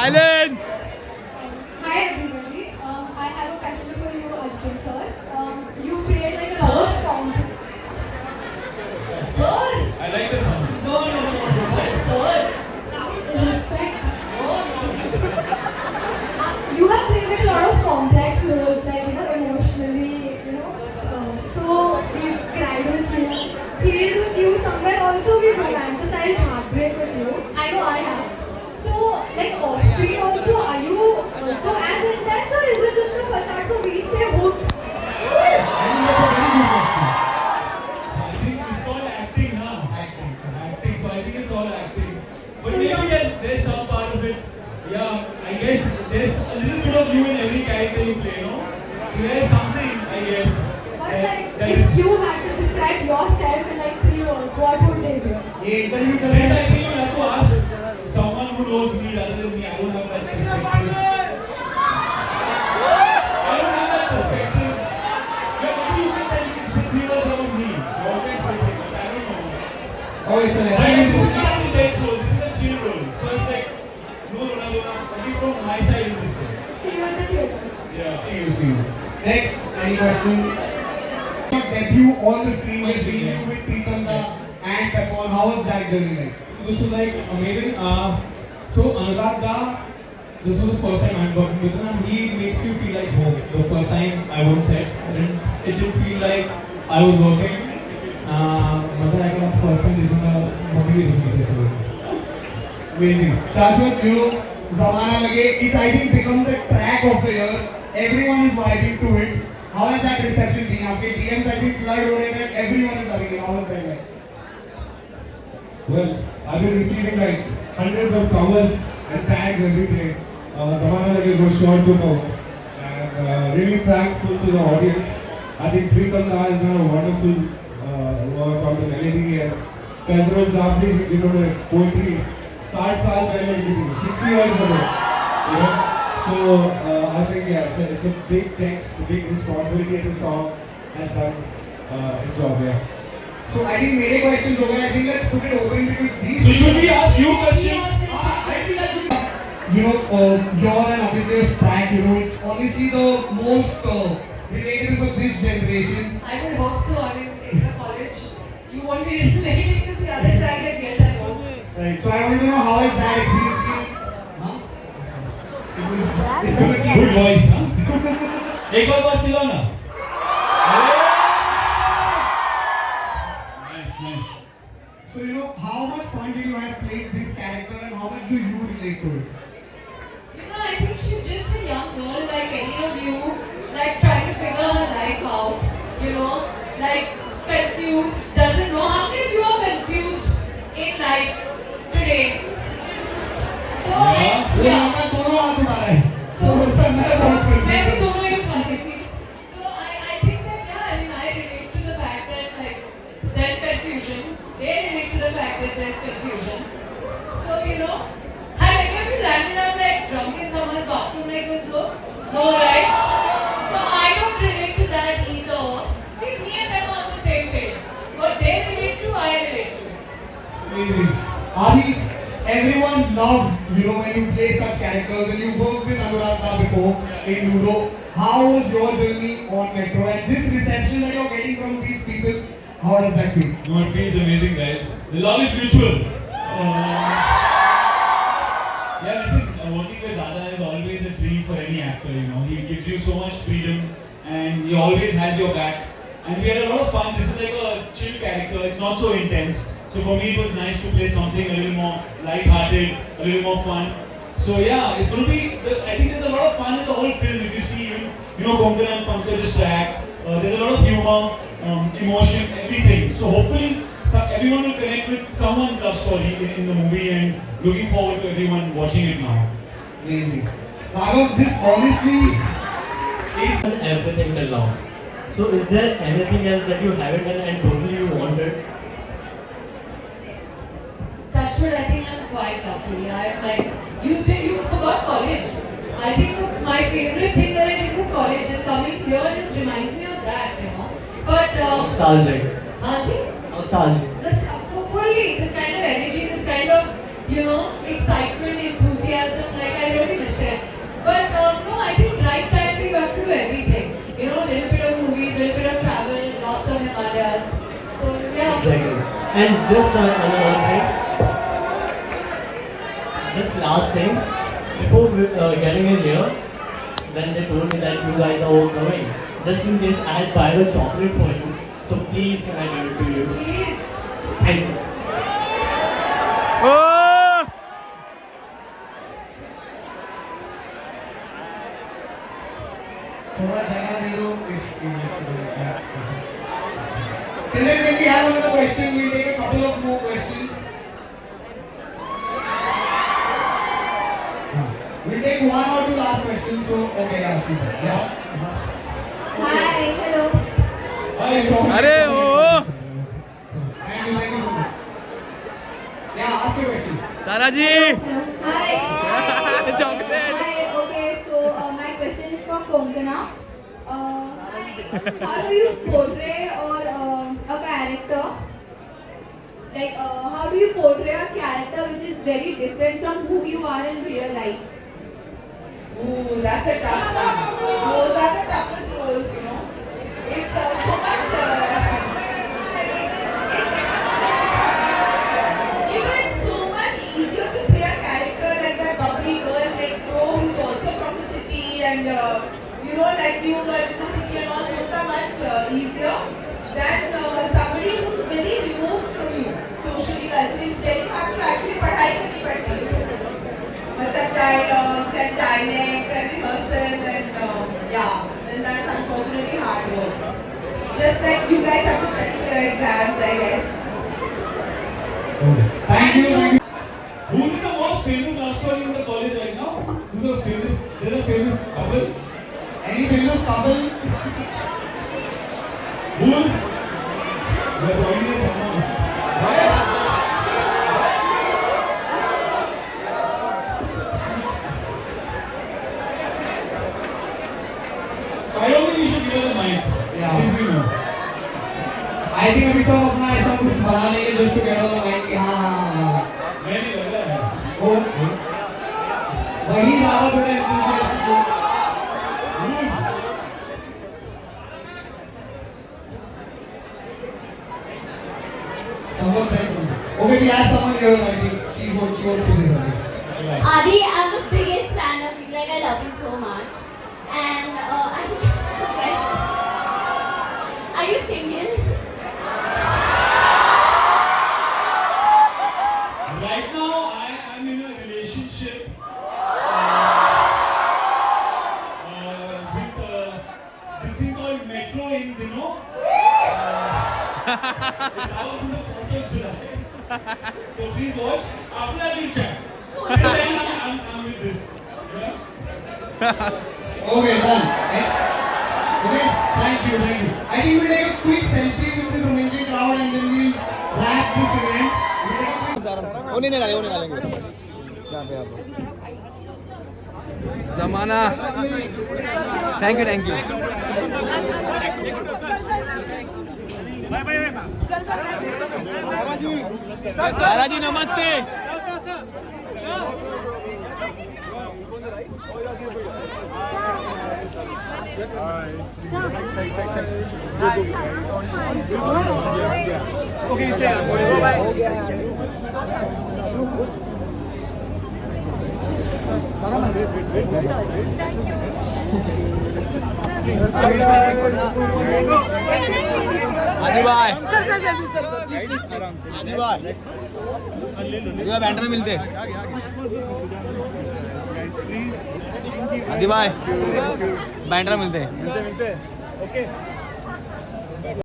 Silence! Hi everybody. I have a question for you, Aditya sir. You played like a lot of comedy. Sir? I like the song. No. Sir. Respect. You have played like a lot of complex roles, like emotionally, so we've cried with you, healed with you. Somewhere also we've romanticized heartbreak with you. I know I have. So, like off screen also, are you also as intense or is it just a facade so we stay hooked? I think it's called acting now. Acting. So I think it's all acting. But So maybe there's some part of it. Yeah, I guess there's a little bit of you in every character you play, no? So there's something, I guess. But like, if you had to describe yourself in like 3 words, what would they be? This I think you have to ask someone who knows me rather than me. I don't have that perspective. I don't have that perspective. Yeah, maybe you can tell me it's 3 words about me. Always something, but I don't know. Okay, so But this is not a date role, this is a chill role. So it's like, no Ronaldo, only from my side in this way. See you in the theaters. Yeah, see you. next, any question? Your debut on the screen was being you with Pritam Da and Pepper. How was that journey like? This was like amazing. So Anurag Da, this was the first time I'm working with him, and he makes you feel like home. The first time I went set, it didn't feel like I was working. मजा आएगा first time देखूँगा mummy भी देखूँगी Amazing. Shashwat, Zamana Lage, it's I think become the track of the year. Everyone is vibing to it. How has that reception been? आपके DMs I think flood हो रहे हैं. Everyone is loving it. How was that like? Well, I've been receiving like hundreds of covers and tags every day. Zamana Lage was short to know. And really thankful to the audience. I think Pritam Da has done a wonderful work on the melody and Kazrul Jafri's poetry. 60 साल पहले लिखी थी, 60 years ago. So I think it's a big text, a big responsibility, and the song has done its job. Yeah. So I think मेरे questions हो गए. I think let's put it open because these. So should we ask you questions? I think that your and Aditya's track, it's honestly the most relatable for this generation. I would hope so. I mean, in the college, you won't be relating to the other track as yet, I hope. Right. So I want to know how is that experience been? Huh? Good voice, huh? एक और बार चिल्लाओ ना. Nice. So how much fun did you have played this character and how much do you relate to it? I think she's just a young girl like any of you, like trying to figure her life out, like confused, doesn't know. How many of you are confused in life today? So, मैं दोनों हाथ उठा रहा है. तो मैं बहुत मैं भी confused. दोनों ही उठाती थी. So I think that I relate to the fact that like there's confusion. They relate to the fact that there's confusion. So have any of you landed up like drunk in someone's bathroom like this though? No, right? So I don't relate to that either. See, me and them are on the same page. What they relate to, I relate to. Amazing. Adi, everyone loves, when you play such characters and you worked with Anurag Da before in Ludo. How was your journey on Metro and this reception that you're getting from these people, how does that feel? No, it feels amazing, guys. The love is mutual. Yeah, listen, working with Dada is always a dream for any actor, He gives you so much freedom and he always has your back. And we had a lot of fun. This is like a chill character. It's not so intense. So for me, it was nice to play something a little more light-hearted, a little more fun. So yeah, it's going to be, I think there's a lot of fun in the whole film. If you see, Konkana and Pankaj's track, there's a lot of humor, emotion, everything. So hopefully, everyone will connect with someone's love story in the movie and looking forward to everyone watching it now. Amazing. Raghav, this honestly is everything till now. So is there anything else that you haven't done and totally you wanted? Touchwood, I think I'm quite lucky. I'm like, you forgot college. I think my favorite thing that I did was college, and coming here just reminds me of that, But Nostalgic. Haji? Nostalgic. Fully, this kind of energy, this kind of, excitement, enthusiasm. Like I Yeah. Exactly. And just another thing, just last thing, before getting in here, when they told me that you guys are all coming, just in case I had buy a chocolate for you, so please can I give it to you? Please. Thank you. थोड़ा जगह दे दो Till then, when we have another question, we'll take a couple of more questions. We'll take one or two last questions. So, okay, yeah, Steve. Yeah. Hi, hello. Hi, Chocolate. अरे ओ Thank you so much. Yeah, ask your question. सारा जी Hello. Hi. Chocolate Hi. Okay, so my question is for Konkana. How do you portray or a character? Like, how do you portray a character which is very different from who you are in real life? Ooh, that's a tough one. Those are the toughest roles, you know. It's so much. It's so much easier to play a character like that bubbly girl next door who's also from the city and you know, like new girls in the city and all. Those are much easier than somebody who's very removed from you socially, culturally. Then you have to actually पढ़ाई करनी पड़ती है. मतलब dialogues and dialect and rehearsal and yeah, then that's unfortunately hard work. Just like you guys have to study for your exams, I guess. Thank you. Who's the most famous love story in the college right now? Who's the famous? There's a famous couple. Any famous couple? Who's? We're talking to someone. I don't think you should give her the mic. Yeah. Please be known. I think अभी सब अपना ऐसा कुछ बना लेंगे just to get on the mic कि हाँ हाँ हाँ मैं नहीं लग रहा है. वो वही ज़्यादा थोड़ा enthusiastic हो. Someone said something. Okay, we have someone here. I think she wants to say something. Adi, I'm the biggest fan of you. Like, I love you so much. And I just have a question. Are you single? Right now, I am in a relationship with this thing called Metro in, you know. It's out in the portal July. So please watch. After that, we'll chat. Till then, I'm with this. Yeah? Okay, done. Okay, thank you. I think we'll take a quick selfie with this amazing crowd and then we'll wrap this event. We'll take a quick जमाना thank you सारा जी नमस्ते आदि भाई आदि भाई बैंडर मिलते आदि भाई बैंडर मिलते